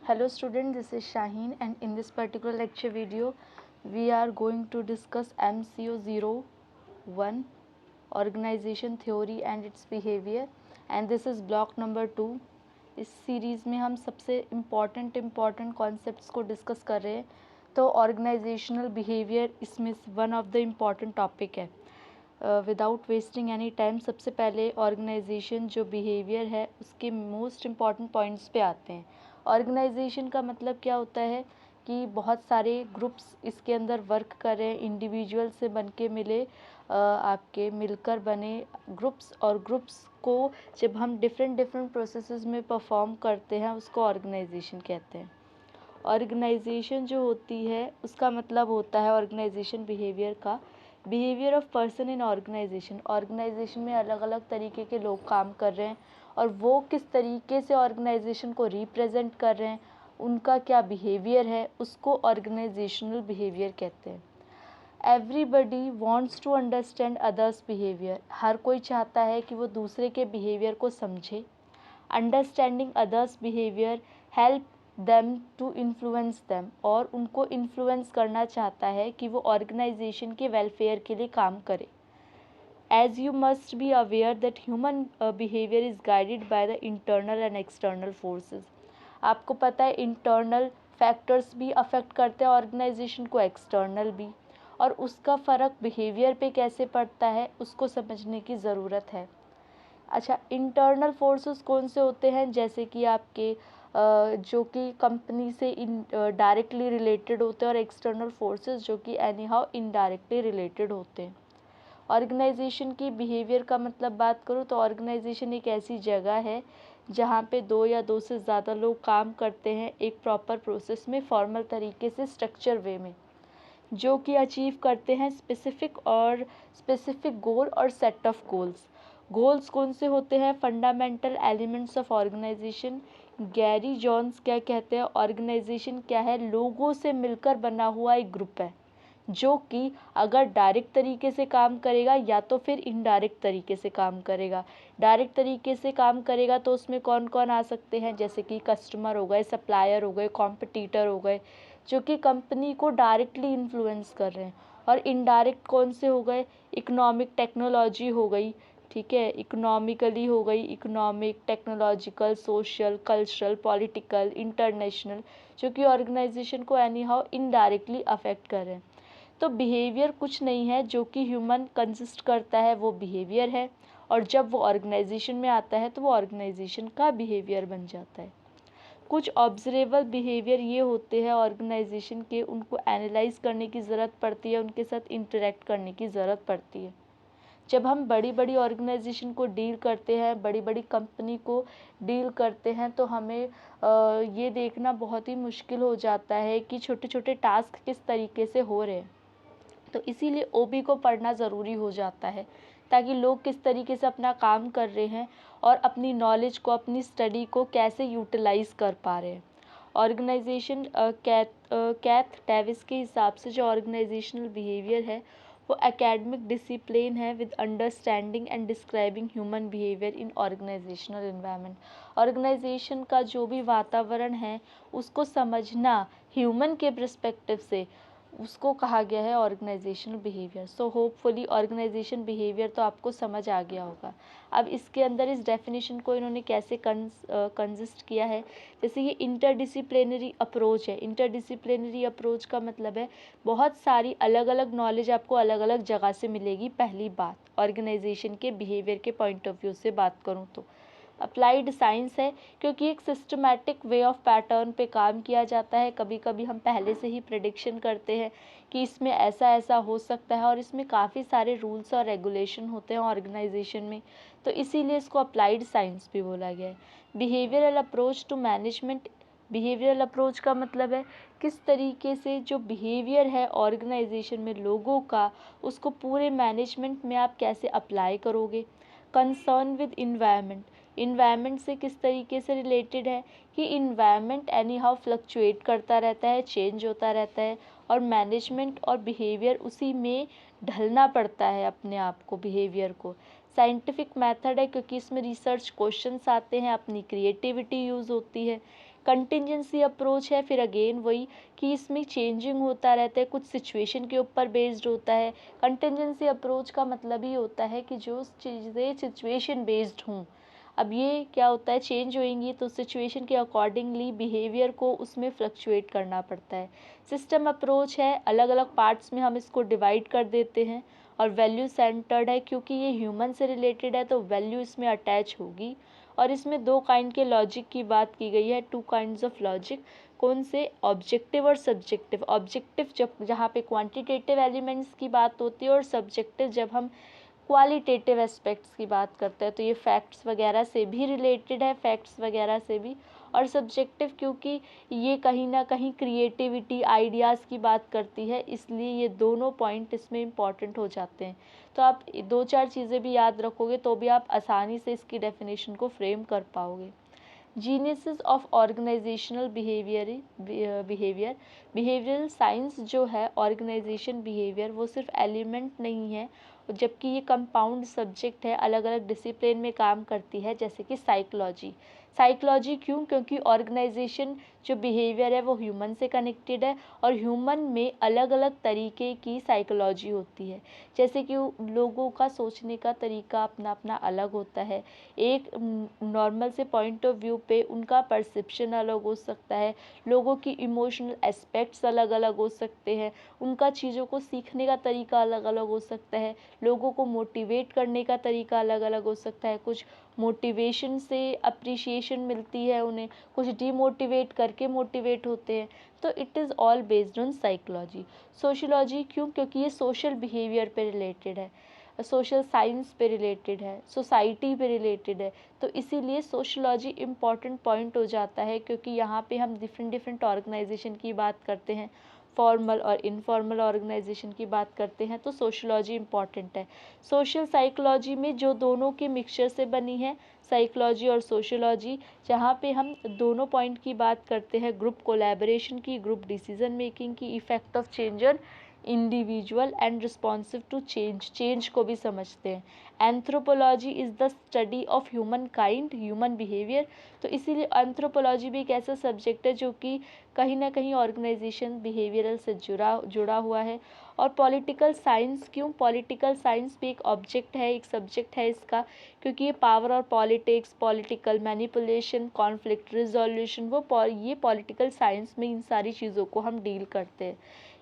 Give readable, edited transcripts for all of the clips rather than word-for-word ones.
Hello student, this is Shaheen and in this particular lecture video we are going to discuss MCO01 organization theory and its behavior and this is block number 2। इस series में हम सबसे important concepts को discuss कर रहे हैं। तो organisational behaviour इसमें one of the important topic है। विदाउट वेस्टिंग एनी टाइम सबसे पहले ऑर्गेनाइजेशन जो बिहेवियर है उसके मोस्ट इम्पॉर्टेंट पॉइंट्स पे आते हैं। ऑर्गेनाइजेशन का मतलब क्या होता है कि बहुत सारे ग्रुप्स इसके अंदर वर्क कर रहे हैं, इंडिविजुअल से बन के मिले आपके मिलकर बने ग्रुप्स, और ग्रुप्स को जब हम डिफरेंट प्रोसेसेस में परफॉर्म करते हैं उसको ऑर्गेनाइजेशन कहते हैं। ऑर्गेनाइजेशन जो होती है उसका मतलब होता है ऑर्गेनाइजेशन बिहेवियर का behaviour of person in organisation. Organisation में अलग अलग तरीके के लोग काम कर रहे हैं और वो किस तरीके से ऑर्गेनाइजेशन को रिप्रेजेंट कर रहे हैं, उनका क्या बिहेवियर है, उसको ऑर्गेनाइजेशनल बिहेवियर कहते हैं। Everybody wants to understand others behaviour. हर कोई चाहता है कि वो दूसरे के बिहेवियर को समझे। Understanding others behaviour help them to influence them, और उनको इन्फ्लुएंस करना चाहता है कि वो ऑर्गेनाइजेशन के वेलफेयर के लिए काम करे। As you must be aware that human behaviour is guided by the internal and external forces. आपको पता है इंटरनल फैक्टर्स भी अफेक्ट करते हैं ऑर्गेनाइजेशन को, एक्सटर्नल भी, और उसका फ़र्क बिहेवियर पे कैसे पड़ता है उसको समझने की ज़रूरत है। अच्छा, इंटरनल फोर्सेस कौन से होते हैं? जैसे कि आपके जो कि कंपनी से डायरेक्टली रिलेटेड होते हैं, और एक्सटर्नल फोर्सेस जो कि एनी हाउ इनडायरेक्टली रिलेटेड होते हैं। ऑर्गेनाइजेशन की बिहेवियर का मतलब बात करूँ तो ऑर्गेनाइजेशन एक ऐसी जगह है जहाँ पे 2 या 2 से ज़्यादा लोग काम करते हैं एक प्रॉपर प्रोसेस में, फॉर्मल तरीके से, स्ट्रक्चर वे में, जो कि अचीव करते हैं स्पेसिफिक गोल और सेट ऑफ गोल्स। गोल्स कौन से होते हैं? Fundamental elements of organisation. Gary Johns क्या कहते हैं? ऑर्गेनाइजेशन क्या है? लोगों से मिलकर बना हुआ एक ग्रुप है जो कि अगर डायरेक्ट तरीके से काम करेगा या तो फिर इनडायरेक्ट तरीके से काम करेगा। डायरेक्ट तरीके से काम करेगा तो उसमें कौन कौन आ सकते हैं? जैसे कि कस्टमर हो गए, सप्लायर हो गए, कॉम्पिटिटर हो गए, जो कि कंपनी को डायरेक्टली इन्फ्लुएंस कर रहे हैं। और इनडायरेक्ट कौन से हो गए? इकोनॉमिक टेक्नोलॉजी हो गई, ठीक है, इकोनॉमिकली हो गई, economic, technological, social, cultural, political, international, जो कि ऑर्गेनाइजेशन को एनी हाउ इनडायरेक्टली अफेक्ट कर रहे हैं। तो बिहेवियर कुछ नहीं है, जो कि ह्यूमन कंसिस्ट करता है वो बिहेवियर है, और जब वो ऑर्गेनाइजेशन में आता है तो वो ऑर्गेनाइजेशन का बिहेवियर बन जाता है। कुछ ऑब्जर्वेबल बिहेवियर ये होते हैं ऑर्गेनाइजेशन के, उनको एनालाइज करने की ज़रूरत पड़ती है, उनके साथ इंटरेक्ट करने की ज़रूरत पड़ती है। जब हम बड़ी ऑर्गेनाइजेशन को डील करते हैं, बड़ी कंपनी को डील करते हैं, तो हमें ये देखना बहुत ही मुश्किल हो जाता है कि छोटे छोटे टास्क किस तरीके से हो रहे हैं। तो इसीलिए ओबी को पढ़ना ज़रूरी हो जाता है, ताकि लोग किस तरीके से अपना काम कर रहे हैं और अपनी नॉलेज को, अपनी स्टडी को कैसे यूटिलाइज़ कर पा रहे हैं। ऑर्गेनाइजेशन कैथ डेविस के हिसाब से जो ऑर्गेनाइजेशनल बिहेवियर है वो एकेडमिक डिसिप्लिन है with understanding and describing human behaviour in organisational environment. Organisation का जो भी वातावरण है उसको समझना ह्यूमन के पर्सपेक्टिव से, उसको कहा गया है organisational behaviour. So hopefully organisation behaviour तो आपको समझ आ गया होगा। अब इसके अंदर इस डेफिनेशन को इन्होंने कैसे कंसिस्ट किया है, जैसे ये इंटरडिसिप्लिनरी अप्रोच है। इंटरडिसिप्लिनरी अप्रोच का मतलब है बहुत सारी अलग अलग नॉलेज आपको अलग अलग जगह से मिलेगी। पहली बात, ऑर्गेनाइजेशन के बिहेवियर के पॉइंट ऑफ व्यू से बात करूँ तो अप्लाइड साइंस है, क्योंकि एक सिस्टमैटिक वे ऑफ पैटर्न पे काम किया जाता है। कभी कभी हम पहले से ही प्रेडिक्शन करते हैं कि इसमें ऐसा ऐसा हो सकता है, और इसमें काफ़ी सारे रूल्स और रेगुलेशन होते हैं ऑर्गेनाइजेशन में, तो इसीलिए इसको अप्लाइड साइंस भी बोला गया है। Behavioural approach to management. Behavioural approach का मतलब है किस तरीके से जो बिहेवियर है ऑर्गेनाइजेशन में लोगों का, उसको पूरे मैनेजमेंट में आप कैसे अप्लाई करोगे। Concern with environment. इन्वायरमेंट से किस तरीके से रिलेटेड है कि इन्वायरमेंट एनी हाउ फ्लक्चुएट करता रहता है, चेंज होता रहता है, और मैनेजमेंट और बिहेवियर उसी में ढलना पड़ता है अपने आप को, बिहेवियर को। साइंटिफिक मेथड है क्योंकि इसमें रिसर्च क्वेश्चंस आते हैं, अपनी क्रिएटिविटी यूज़ होती है। कंटिजेंसी अप्रोच है, फिर अगेन वही कि इसमें चेंजिंग होता रहता है, कुछ सिचुएशन के ऊपर बेस्ड होता है। कंटिजेंसी अप्रोच का मतलब ही होता है कि जो चीज़ें सिचुएशन बेस्ड हों, अब ये क्या होता है, चेंज होएंगी तो सिचुएशन के अकॉर्डिंगली बिहेवियर को उसमें फ्लक्चुएट करना पड़ता है। सिस्टम अप्रोच है, अलग अलग पार्ट्स में हम इसको डिवाइड कर देते हैं। और वैल्यू सेंटर्ड है क्योंकि ये ह्यूमन से रिलेटेड है तो वैल्यू इसमें अटैच होगी। और इसमें दो काइंड के लॉजिक की बात की गई है, टू काइंड्स ऑफ लॉजिक। कौन से? ऑब्जेक्टिव और सब्जेक्टिव। ऑब्जेक्टिव जब जहाँ पे क्वांटिटेटिव एलिमेंट्स की बात होती है, और सब्जेक्टिव जब हम क्वालिटेटिव एस्पेक्ट्स की बात करते हैं। तो ये फैक्ट्स वगैरह से भी रिलेटेड है, फैक्ट्स वगैरह से भी। और सब्जेक्टिव क्योंकि ये कहीं ना कहीं क्रिएटिविटी, आइडियाज़ की बात करती है, इसलिए ये दोनों पॉइंट इसमें इम्पॉर्टेंट हो जाते हैं। तो आप दो चार चीज़ें भी याद रखोगे तो भी आप आसानी से इसकी डेफिनेशन को फ्रेम कर पाओगे। Geniuses of organisational behavioural science जो है ऑर्गेनाइजेशन बिहेवियर, वो सिर्फ एलिमेंट नहीं है, जबकि ये कंपाउंड सब्जेक्ट है, अलग अलग डिसिप्लिन में काम करती है, जैसे कि साइकोलॉजी। साइकोलॉजी क्यों? क्योंकि ऑर्गेनाइजेशन जो बिहेवियर है वो ह्यूमन से कनेक्टेड है, और ह्यूमन में अलग अलग तरीके की साइकोलॉजी होती है। जैसे कि लोगों का सोचने का तरीका अपना अपना अलग होता है। एक नॉर्मल से पॉइंट ऑफ व्यू पे उनका परसेप्शन अलग हो सकता है, लोगों की इमोशनल एस्पेक्ट्स अलग अलग हो सकते हैं, उनका चीज़ों को सीखने का तरीका अलग अलग हो सकता है, लोगों को मोटिवेट करने का तरीका अलग अलग हो सकता है। कुछ मोटिवेशन से अप्रिशिएशन मिलती है उन्हें, कुछ डीमोटिवेट करके मोटिवेट होते हैं। तो it is all based on psychology. Sociology क्यों? क्योंकि ये सोशल बिहेवियर पे रिलेटेड है, सोशल साइंस पे रिलेटेड है, सोसाइटी पे रिलेटेड है। तो इसीलिए सोशोलॉजी इम्पॉर्टेंट पॉइंट हो जाता है, क्योंकि यहाँ पे हम डिफरेंट डिफरेंट ऑर्गेनाइजेशन की बात करते हैं, फॉर्मल और इनफॉर्मल ऑर्गेनाइजेशन की बात करते हैं, तो सोशोलॉजी इम्पॉर्टेंट है। सोशल साइकोलॉजी में जो दोनों के मिक्सचर से बनी है, साइकोलॉजी और सोशोलॉजी, जहाँ पे हम दोनों पॉइंट की बात करते हैं, ग्रुप कोलैबोरेशन की, ग्रुप डिसीजन मेकिंग की, effect of change on individual and responsive to change, change को भी समझते हैं। Anthropology is the study of humankind, human behaviour. तो इसीलिए एंथ्रोपोलॉजी भी एक ऐसा सब्जेक्ट है जो कि कहीं ना कहीं ऑर्गेनाइजेशन बिहेवियरल से जुड़ा हुआ है। और पॉलिटिकल साइंस क्यों? पॉलिटिकल साइंस भी एक ऑब्जेक्ट है, एक सब्जेक्ट है इसका, क्योंकि ये पावर और politics, political manipulation, conflict resolution, ये पॉलिटिकल साइंस में इन सारी चीज़ों को हम डील करते हैं।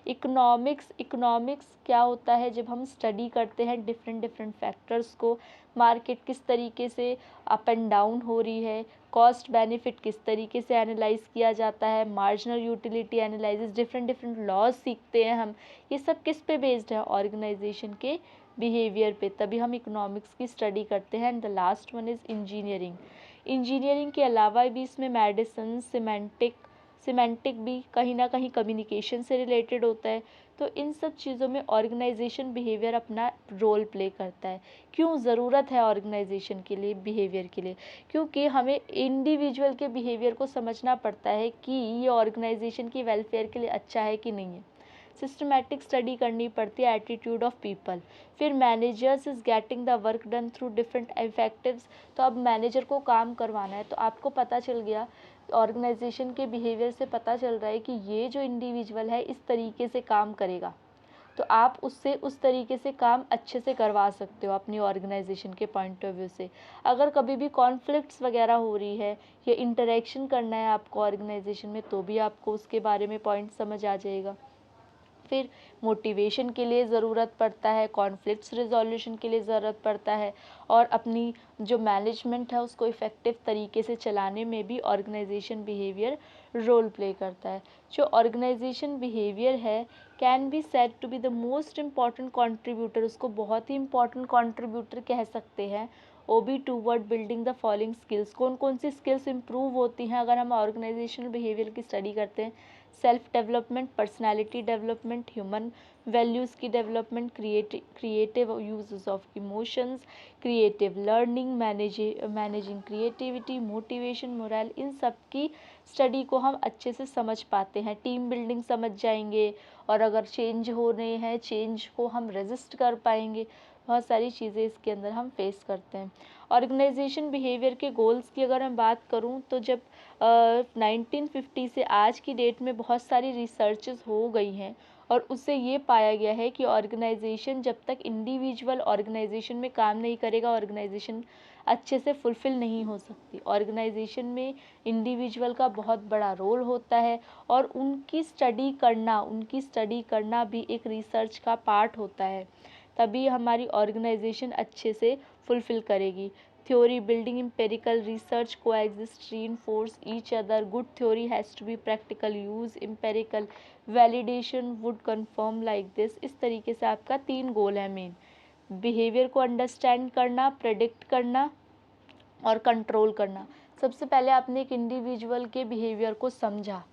इकोनॉमिक्स क्या होता है? जब हम स्टडी करते हैं डिफरेंट डिफरेंट फैक्टर्स को, मार्केट किस तरीके से अप एंड डाउन हो रही है, कॉस्ट बेनिफिट किस तरीके से एनालाइज किया जाता है, marginal utility analysis, different different laws सीखते हैं हम। ये सब किस पे बेस्ड है? ऑर्गेनाइजेशन के बिहेवियर पे, तभी हम इकोनॉमिक्स की स्टडी करते हैं। And the last one is engineering. Engineering के अलावा भी इसमें मेडिसिन, सिमेंटिक भी कहीं ना कहीं कम्युनिकेशन से रिलेटेड होता है। तो इन सब चीज़ों में ऑर्गेनाइजेशन बिहेवियर अपना रोल प्ले करता है। क्यों ज़रूरत है ऑर्गेनाइजेशन के लिए, बिहेवियर के लिए? क्योंकि हमें इंडिविजुअल के बिहेवियर को समझना पड़ता है कि ये ऑर्गेनाइजेशन की वेलफेयर के लिए अच्छा है कि नहीं है। सिस्टमैटिक स्टडी करनी पड़ती है, एटीट्यूड ऑफ पीपल। फिर managers is getting the work done through different effectives. तो अब मैनेजर को काम करवाना है, तो आपको पता चल गया, ऑर्गेनाइजेशन के बिहेवियर से पता चल रहा है कि ये जो इंडिविजुअल है इस तरीके से काम करेगा, तो आप उससे उस तरीके से काम अच्छे से करवा सकते हो अपनी ऑर्गेनाइजेशन के पॉइंट ऑफ व्यू से। अगर कभी भी कॉन्फ्लिक्ट्स वगैरह हो रही है या इंटरेक्शन करना है आपको ऑर्गेनाइजेशन में, तो भी आपको उसके बारे में पॉइंट समझ आ जाएगा। फिर मोटिवेशन के लिए ज़रूरत पड़ता है, कॉन्फ्लिक्ट्स रिजोल्यूशन के लिए ज़रूरत पड़ता है, और अपनी जो मैनेजमेंट है उसको इफ़ेक्टिव तरीके से चलाने में भी ऑर्गेनाइजेशन बिहेवियर रोल प्ले करता है। जो ऑर्गेनाइजेशन बिहेवियर है can be said to be the most important contributor, उसको बहुत ही इंपॉर्टेंट कॉन्ट्रीब्यूटर कह सकते हैं। OB toward building the following skills. कौन कौन सी स्किल्स इंप्रूव होती हैं अगर हम ऑर्गेनाइजेशनल बिहेवियर की स्टडी करते हैं? Self development, personality development, human values की development, creative uses of emotions, creative learning, managing creativity, motivation, moral, इन सब की स्टडी को हम अच्छे से समझ पाते हैं। टीम बिल्डिंग समझ जाएंगे, और अगर चेंज हो रहे हैं, चेंज को हम रेजिस्ट कर पाएंगे। बहुत सारी चीज़ें इसके अंदर हम फेस करते हैं। ऑर्गेनाइजेशन बिहेवियर के गोल्स की अगर मैं बात करूं तो जब 1950 से आज की डेट में बहुत सारी रिसर्चेस हो गई हैं और उससे ये पाया गया है कि ऑर्गेनाइजेशन जब तक इंडिविजुअल ऑर्गेनाइजेशन में काम नहीं करेगा, ऑर्गेनाइजेशन अच्छे से फुलफ़िल नहीं हो सकती। ऑर्गेनाइजेशन में इंडिविजुअल का बहुत बड़ा रोल होता है और उनकी स्टडी करना भी एक रिसर्च का पार्ट होता है, तभी हमारी ऑर्गेनाइजेशन अच्छे से फुलफ़िल करेगी। Theory building empirical research coexist reinforce each other. Good theory has to be practical use. Empirical validation would confirm like this. इस तरीके से आपका 3 गोल है मेन। बिहेवियर को अंडरस्टैंड करना, प्रेडिक्ट करना और कंट्रोल करना। सबसे पहले आपने एक इंडिविजुअल के बिहेवियर को समझा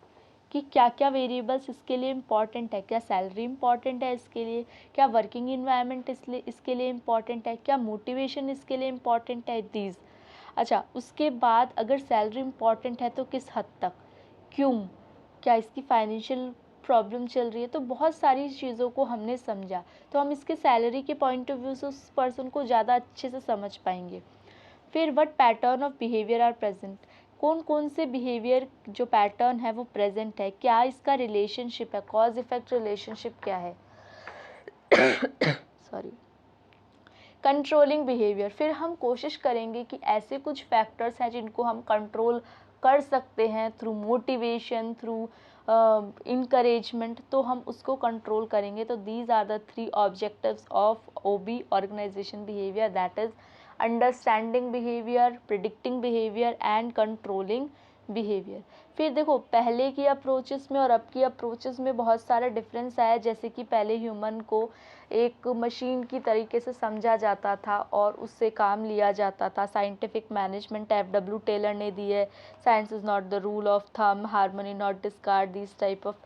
कि क्या क्या वेरिएबल्स इसके लिए इम्पॉर्टेंट है, क्या सैलरी इम्पॉर्टेंट है इसके लिए, क्या वर्किंग इन्वायरमेंट इसके लिए इम्पॉर्टेंट है, क्या मोटिवेशन इसके लिए इम्पॉर्टेंट है, दीज। अच्छा, उसके बाद अगर सैलरी इम्पॉर्टेंट है तो किस हद तक, क्यों, क्या इसकी फाइनेंशियल प्रॉब्लम चल रही है, तो बहुत सारी चीज़ों को हमने समझा तो हम इसके सैलरी के पॉइंट ऑफ व्यू से उस पर्सन को ज़्यादा अच्छे से समझ पाएंगे। फिर what pattern of behaviour are present, कौन कौन से बिहेवियर जो पैटर्न है वो प्रेजेंट है, क्या इसका रिलेशनशिप है, कॉज इफेक्ट रिलेशनशिप क्या है। सॉरी। कंट्रोलिंग बिहेवियर, फिर हम कोशिश करेंगे कि ऐसे कुछ फैक्टर्स हैं जिनको हम कंट्रोल कर सकते हैं थ्रू मोटिवेशन, थ्रू इनकरेजमेंट, तो हम उसको कंट्रोल करेंगे। तो these are the 3 objectives of OB organisation behaviour, that is understanding behaviour, predicting behaviour and controlling behaviour. फिर देखो, पहले की अप्रोचेस में और अब की अप्रोचेस में बहुत सारा डिफरेंस आया। जैसे कि पहले ह्यूमन को एक मशीन की तरीके से समझा जाता था और उससे काम लिया जाता था। साइंटिफिक मैनेजमेंट FW टेलर ने दी है, science is not the rule of thumb, harmony not discard, this type of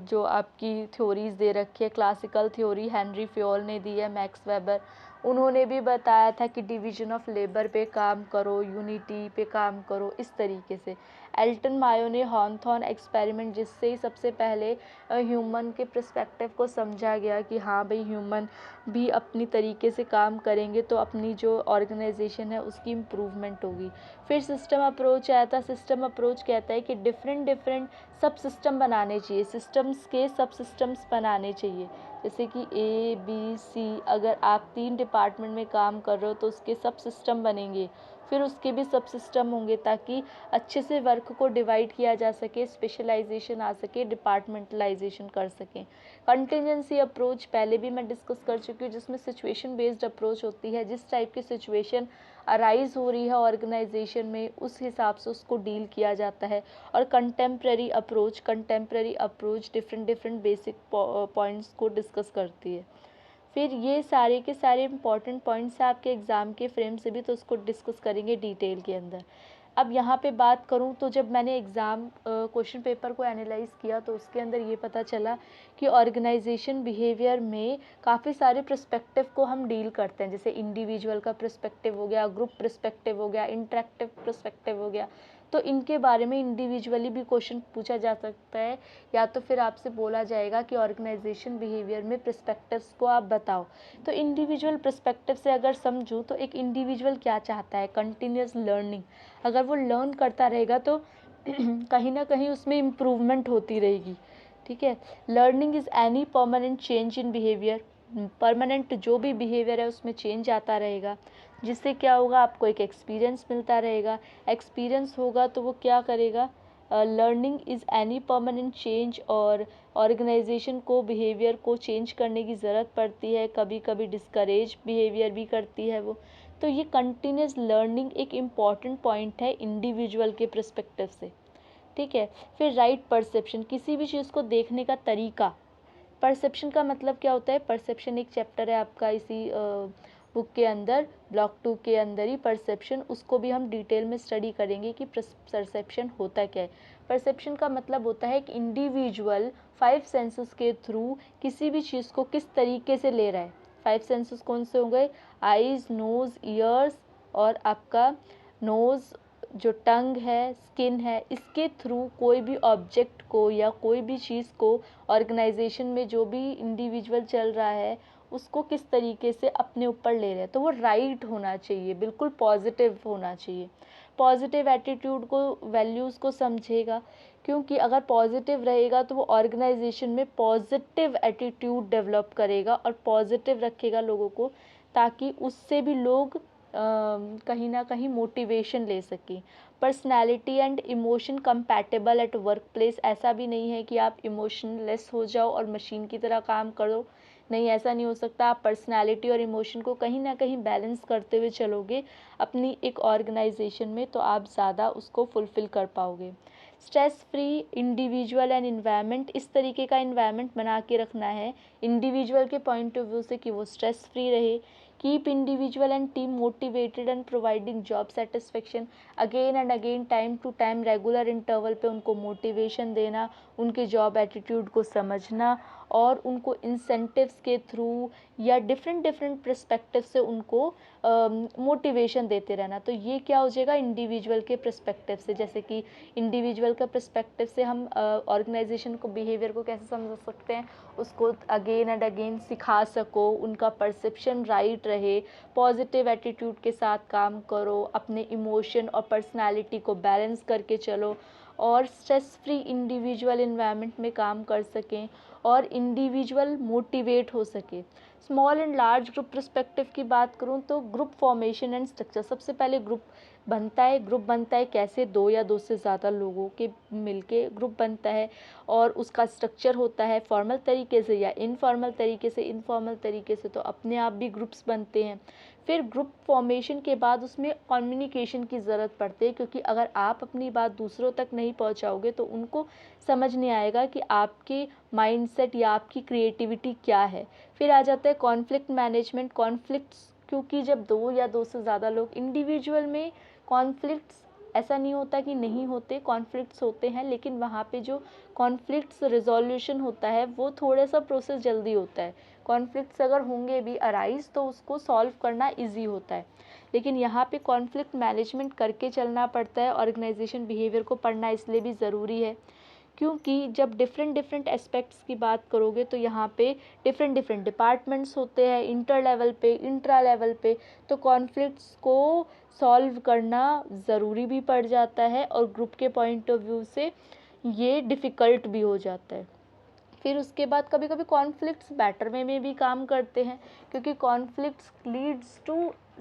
जो आपकी थ्योरीज़ दे रखी है। क्लासिकल थ्योरी हेनरी फ्योल ने दी है, मैक्स वेबर, उन्होंने भी बताया था कि डिवीजन ऑफ लेबर पे काम करो, यूनिटी पे काम करो, इस तरीके से। एल्टन मायो ने हॉर्नथॉर्न एक्सपेरिमेंट, जिससे ही सबसे पहले ह्यूमन के पर्सपेक्टिव को समझा गया कि हाँ भाई, ह्यूमन भी अपनी तरीके से काम करेंगे तो अपनी जो ऑर्गेनाइजेशन है उसकी इम्प्रूवमेंट होगी। फिर सिस्टम अप्रोच आया था। सिस्टम अप्रोच कहता है कि डिफरेंट सब सिस्टम बनाने चाहिए, सिस्टम्स के सब सिस्टम्स बनाने चाहिए। जैसे कि ABC, अगर आप 3 डिपार्टमेंट में काम कर रहे हो तो उसके सब सिस्टम बनेंगे, फिर उसके भी सब सिस्टम होंगे, ताकि अच्छे से वर्क को डिवाइड किया जा सके, स्पेशलाइजेशन आ सके, डिपार्टमेंटलाइजेशन कर सकें। कंटिजेंसी अप्रोच पहले भी मैं डिस्कस कर चुकी हूँ, जिसमें सिचुएशन बेस्ड अप्रोच होती है। जिस टाइप की सिचुएशन अराइज हो रही है ऑर्गेनाइजेशन में, उस हिसाब से उसको डील किया जाता है। और contemporary approach different basic points को डिस्कस करती है। फिर ये सारे के सारे इंपॉर्टेंट पॉइंट्स हैं आपके एग्ज़ाम के फ्रेम से भी, तो उसको डिस्कस करेंगे डिटेल के अंदर। अब यहाँ पे बात करूँ तो जब मैंने एग्ज़ाम क्वेश्चन पेपर को एनालाइज़ किया तो उसके अंदर ये पता चला कि ऑर्गेनाइजेशन बिहेवियर में काफ़ी सारे पर्सपेक्टिव को हम डील करते हैं। जैसे इंडिविजुअल का पर्सपेक्टिव हो गया, ग्रुप पर्सपेक्टिव हो गया, इंटरेक्टिव पर्सपेक्टिव हो गया। तो इनके बारे में इंडिविजुअली भी क्वेश्चन पूछा जा सकता है, या तो फिर आपसे बोला जाएगा कि ऑर्गेनाइजेशन बिहेवियर में पर्सपेक्टिव्स को आप बताओ। तो इंडिविजुअल पर्सपेक्टिव से अगर समझूं तो एक इंडिविजुअल क्या चाहता है, कंटिन्यूस लर्निंग। अगर वो लर्न करता रहेगा तो कहीं ना कहीं उसमें इम्प्रूवमेंट होती रहेगी। ठीक है। Learning is any permanent change in behaviour, permanent जो भी बिहेवियर है उसमें चेंज आता रहेगा, जिससे क्या होगा, आपको एक एक्सपीरियंस मिलता रहेगा। एक्सपीरियंस होगा तो वो क्या करेगा, learning is any permanent change, और ऑर्गेनाइजेशन को बिहेवियर को चेंज करने की ज़रूरत पड़ती है, कभी कभी डिस्करेज बिहेवियर भी करती है वो। तो ये कंटिन्यूस लर्निंग एक इम्पॉर्टेंट पॉइंट है इंडिविजुअल के पर्सपेक्टिव से। ठीक है। फिर राइट परसेप्शन, किसी भी चीज़ को देखने का तरीका। परसेप्शन का मतलब क्या होता है, परसेप्शन एक चैप्टर है आपका इसी बुक के अंदर, ब्लॉक 2 के अंदर ही परसेप्शन, उसको भी हम डिटेल में स्टडी करेंगे कि परसेप्शन होता क्या है। परसेप्शन का मतलब होता है कि इंडिविजुअल 5 सेंसेस के थ्रू किसी भी चीज़ को किस तरीके से ले रहा है। 5 सेंसेस कौन से हो गए, आईज, नोज़, ईयर्स और आपका नोज़, जो टंग है, स्किन है, इसके थ्रू कोई भी ऑब्जेक्ट को या कोई भी चीज़ को, ऑर्गेनाइजेशन में जो भी इंडिविजुअल चल रहा है उसको किस तरीके से अपने ऊपर ले रहे हैं, तो वो राइट होना चाहिए, बिल्कुल पॉजिटिव होना चाहिए। पॉजिटिव एटीट्यूड को, वैल्यूज़ को समझेगा, क्योंकि अगर पॉजिटिव रहेगा तो वो ऑर्गेनाइजेशन में पॉजिटिव एटीट्यूड डेवलप करेगा और पॉजिटिव रखेगा लोगों को, ताकि उससे भी लोग कहीं ना कहीं मोटिवेशन ले सकें। Personality and emotion compatible at work place, ऐसा भी नहीं है कि आप इमोशनलेस हो जाओ और मशीन की तरह काम करो, नहीं, ऐसा नहीं हो सकता। आप पर्सनैलिटी और इमोशन को कहीं ना कहीं बैलेंस करते हुए चलोगे अपनी एक ऑर्गेनाइजेशन में, तो आप ज़्यादा उसको फुलफ़िल कर पाओगे। Stress free individual and environment, इस तरीके का इन्वायरमेंट बना के रखना है इंडिविजुअल के पॉइंट ऑफ व्यू से कि वो स्ट्रेस फ्री रहे। Keep individual and team motivated and providing job satisfaction, again and again time to time regular interval पे उनको मोटिवेशन देना, उनके जॉब एटीट्यूड को समझना और उनको इंसेंटिव्स के थ्रू या डिफरेंट डिफरेंट पर्सपेक्टिव से उनको मोटिवेशन देते रहना। तो ये क्या हो जाएगा इंडिविजुअल के पर्सपेक्टिव से, जैसे कि इंडिविजुअल का पर्सपेक्टिव से हम ऑर्गेनाइजेशन को, बिहेवियर को कैसे समझ सकते हैं, उसको अगेन एंड अगेन सिखा सको, उनका परसेप्शन राइट रहे, पॉजिटिव एटीट्यूड के साथ काम करो, अपने इमोशन और पर्सनालिटी को बैलेंस करके चलो और स्ट्रेस फ्री इंडिविजुअल इन्वायरमेंट में काम कर सकें और इंडिविजुअल मोटिवेट हो सके। Small and large group perspective की बात करूं तो ग्रुप फॉर्मेशन एंड स्ट्रक्चर, सबसे पहले ग्रुप बनता है कैसे, 2 या 2 से ज़्यादा लोगों के मिलके ग्रुप बनता है और उसका स्ट्रक्चर होता है फॉर्मल तरीके से या इनफॉर्मल तरीके से। इनफॉर्मल तरीके से तो अपने आप भी ग्रुप्स बनते हैं। फिर ग्रुप फॉर्मेशन के बाद उसमें कम्युनिकेशन की ज़रूरत पड़ती है, क्योंकि अगर आप अपनी बात दूसरों तक नहीं पहुंचाओगे तो उनको समझ नहीं आएगा कि आपके माइंडसेट या आपकी क्रिएटिविटी क्या है। फिर आ जाता है कॉन्फ्लिक्ट मैनेजमेंट। कॉन्फ्लिक्ट्स, क्योंकि जब 2 या 2 से ज़्यादा लोग, इंडिविजुअल में कॉन्फ्लिक्ट्स ऐसा नहीं होता कि नहीं होते, कॉन्फ्लिक्ट्स होते हैं, लेकिन वहाँ पे जो कॉन्फ्लिक्ट्स रिजोल्यूशन होता है वो थोड़ा सा प्रोसेस जल्दी होता है। कॉन्फ्लिक्ट्स अगर होंगे भी अराइज तो उसको सॉल्व करना इजी होता है, लेकिन यहाँ पे कॉन्फ्लिक्ट मैनेजमेंट करके चलना पड़ता है। ऑर्गेनाइजेशन बिहेवियर को पढ़ना इसलिए भी ज़रूरी है क्योंकि जब डिफरेंट डिफरेंट एस्पेक्ट्स की बात करोगे तो यहाँ पे डिफरेंट डिफरेंट डिपार्टमेंट्स होते हैं, इंटर लेवल पे, इंट्रा लेवल पे, तो कॉन्फ्लिक्ट्स को सॉल्व करना ज़रूरी भी पड़ जाता है और ग्रुप के पॉइंट ऑफ व्यू से ये डिफ़िकल्ट भी हो जाता है। फिर उसके बाद कभी कभी कॉन्फ्लिक्ट्स बेटर वे में भी काम करते हैं, क्योंकि conflicts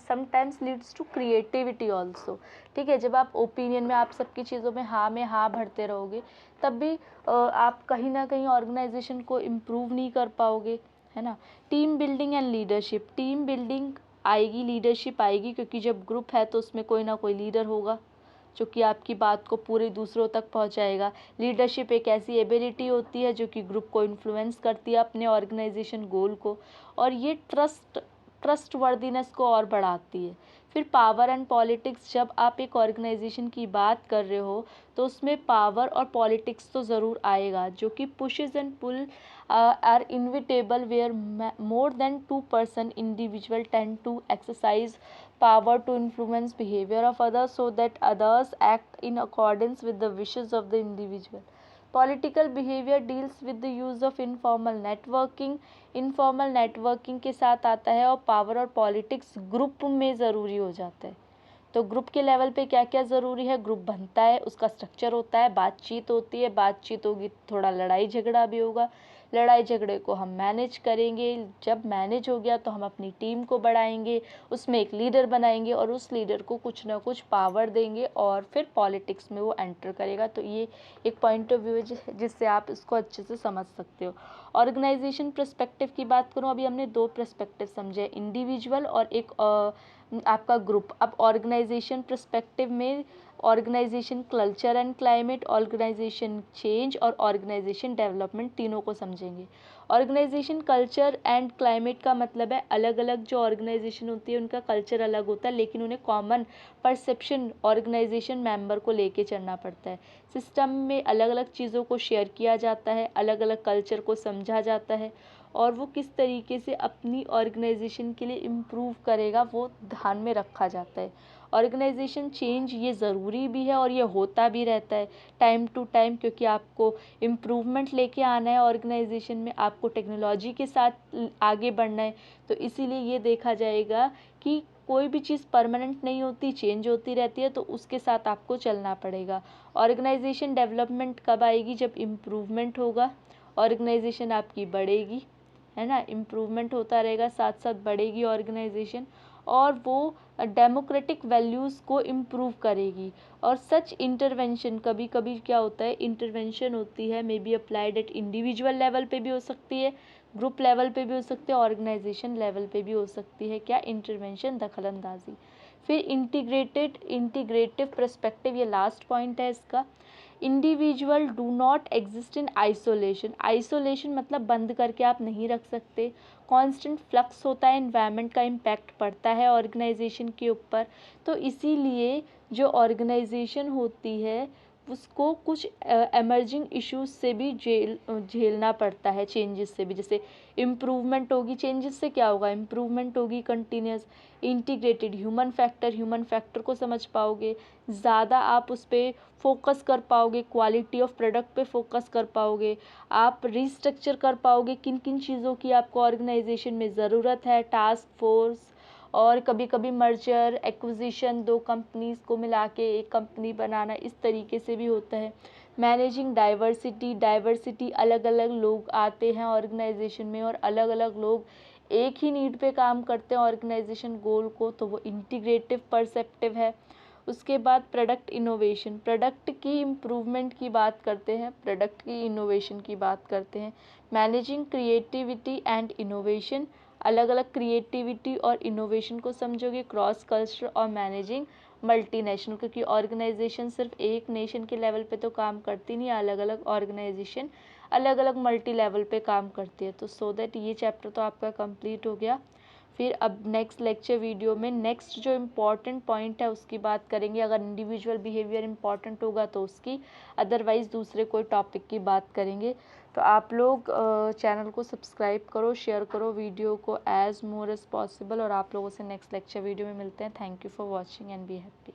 sometimes leads to creativity also. ठीक है, जब आप ओपिनियन में, आप सबकी चीज़ों में हाँ भरते रहोगे तब भी आप कहीं ना कहीं ऑर्गेनाइजेशन को इम्प्रूव नहीं कर पाओगे, है ना। Team building and leadership, team building आएगी, लीडरशिप आएगी, क्योंकि जब ग्रुप है तो उसमें कोई ना कोई लीडर होगा जो कि आपकी बात को पूरे दूसरों तक पहुंचाएगा। लीडरशिप एक ऐसी एबिलिटी होती है जो कि ग्रुप को इन्फ्लुएंस करती है अपने ऑर्गेनाइजेशन गोल को, और ये ट्रस्टवर्दीनेस को और बढ़ाती है। फिर पावर एंड पॉलिटिक्स, जब आप एक ऑर्गेनाइजेशन की बात कर रहे हो तो उसमें पावर और पॉलिटिक्स तो ज़रूर आएगा, जो कि pushes and pull are inevitable where more than 2 person individual tend to exercise power to influence behavior of others so that others act in accordance with the wishes of the individual. Political behavior deals with the use of informal networking. Informal networking के साथ आता है और power और politics group में ज़रूरी हो जाता है। तो ग्रुप के लेवल पे क्या क्या ज़रूरी है, ग्रुप बनता है, उसका स्ट्रक्चर होता है, बातचीत होती है, बातचीत होगी थोड़ा लड़ाई झगड़ा भी होगा, लड़ाई झगड़े को हम मैनेज करेंगे, जब मैनेज हो गया तो हम अपनी टीम को बढ़ाएंगे, उसमें एक लीडर बनाएंगे और उस लीडर को कुछ ना कुछ पावर देंगे और फिर पॉलिटिक्स में वो एंटर करेगा। तो ये एक पॉइंट ऑफ व्यू है जिससे आप इसको अच्छे से समझ सकते हो। ऑर्गेनाइजेशन पर्सपेक्टिव की बात करूँ, अभी हमने 2 पर्सपेक्टिव समझे, इंडिविजुअल और एक आपका ग्रुप। अब ऑर्गेनाइजेशन पर्सपेक्टिव में organisation culture and climate, organisation change और ऑर्गेनाइजेशन डेवलपमेंट, तीनों को समझेंगे। ऑर्गेनाइजेशन कल्चर एंड क्लाइमेट का मतलब है अलग अलग जो ऑर्गेनाइजेशन होती है उनका कल्चर अलग होता है, लेकिन उन्हें कॉमन परसेप्शन ऑर्गेनाइजेशन मेंबर को लेके चलना पड़ता है। सिस्टम में अलग अलग चीज़ों को शेयर किया जाता है, अलग अलग कल्चर को समझा जाता है और वो किस तरीके से अपनी ऑर्गेनाइजेशन के लिए इम्प्रूव करेगा वो ध्यान में रखा जाता है। ऑर्गेनाइजेशन चेंज ये ज़रूरी भी है और ये होता भी रहता है टाइम टू टाइम, क्योंकि आपको इम्प्रूवमेंट लेके आना है ऑर्गेनाइजेशन में, आपको टेक्नोलॉजी के साथ आगे बढ़ना है। तो इसीलिए ये देखा जाएगा कि कोई भी चीज़ परमानेंट नहीं होती, चेंज होती रहती है, तो उसके साथ आपको चलना पड़ेगा। ऑर्गेनाइजेशन डेवलपमेंट कब आएगी? जब इम्प्रूवमेंट होगा, ऑर्गेनाइजेशन आपकी बढ़ेगी, है ना, इम्प्रूवमेंट होता रहेगा, साथ साथ बढ़ेगी ऑर्गेनाइजेशन, और वो डेमोक्रेटिक वैल्यूज़ को इम्प्रूव करेगी। और सच इंटरवेंशन, कभी कभी क्या होता है, इंटरवेंशन होती है, may be applied at individual level पे भी हो सकती है, ग्रुप लेवल पे भी हो सकती है, ऑर्गेनाइजेशन लेवल पे भी हो सकती है। क्या? इंटरवेंशन, दखलंदाजी। फिर इंटीग्रेटिव पर्सपेक्टिव, ये लास्ट पॉइंट है इसका। Individual do not exist in isolation. Isolation मतलब बंद करके आप नहीं रख सकते, कांस्टेंट फ्लक्स होता है, एनवायरनमेंट का इम्पैक्ट पड़ता है ऑर्गेनाइजेशन के ऊपर। तो इसीलिए जो ऑर्गेनाइजेशन होती है उसको कुछ एमर्जिंग इश्यूज से भी झेलना पड़ता है, चेंजेस से भी। जैसे इम्प्रूवमेंट होगी, चेंजेस से क्या होगा, इम्प्रूवमेंट होगी कंटिन्यूस। इंटीग्रेटेड ह्यूमन फैक्टर को समझ पाओगे, ज़्यादा आप उस पर फोकस कर पाओगे, क्वालिटी ऑफ प्रोडक्ट पे फोकस कर पाओगे, आप रिस्ट्रक्चर कर पाओगे किन किन चीज़ों की आपको ऑर्गेनाइजेशन में ज़रूरत है, टास्क फोर्स, और कभी कभी मर्जर एक्विजिशन, दो कंपनीज को मिला के एक कंपनी बनाना, इस तरीके से भी होता है। मैनेजिंग डाइवर्सिटी, अलग अलग लोग आते हैं ऑर्गेनाइजेशन में और अलग अलग लोग एक ही नीड पे काम करते हैं ऑर्गेनाइजेशन गोल को, तो वो इंटीग्रेटिव परसेप्टिव है। उसके बाद प्रोडक्ट इनोवेशन, प्रोडक्ट की इम्प्रूवमेंट की बात करते हैं, प्रोडक्ट की इनोवेशन की बात करते हैं। मैनेजिंग क्रिएटिविटी एंड इनोवेशन, अलग अलग क्रिएटिविटी और इनोवेशन को समझोगे, क्रॉस कल्चर और मैनेजिंग मल्टीनेशनल, क्योंकि ऑर्गेनाइजेशन सिर्फ एक नेशन के लेवल पे तो काम करती नहीं, अलग अलग ऑर्गेनाइजेशन अलग अलग मल्टी लेवल पे काम करती है। तो सो दैट ये चैप्टर तो आपका कंप्लीट हो गया। फिर अब नेक्स्ट लेक्चर वीडियो में नेक्स्ट जो इम्पॉर्टेंट पॉइंट है उसकी बात करेंगे। अगर इंडिविजुअल बिहेवियर इम्पॉर्टेंट होगा तो उसकी, अदरवाइज़ दूसरे कोई टॉपिक की बात करेंगे। तो आप लोग चैनल को सब्सक्राइब करो, शेयर करो वीडियो को एज मोर एज पॉसिबल, और आप लोगों से नेक्स्ट लेक्चर वीडियो में मिलते हैं। Thank you for watching and be happy.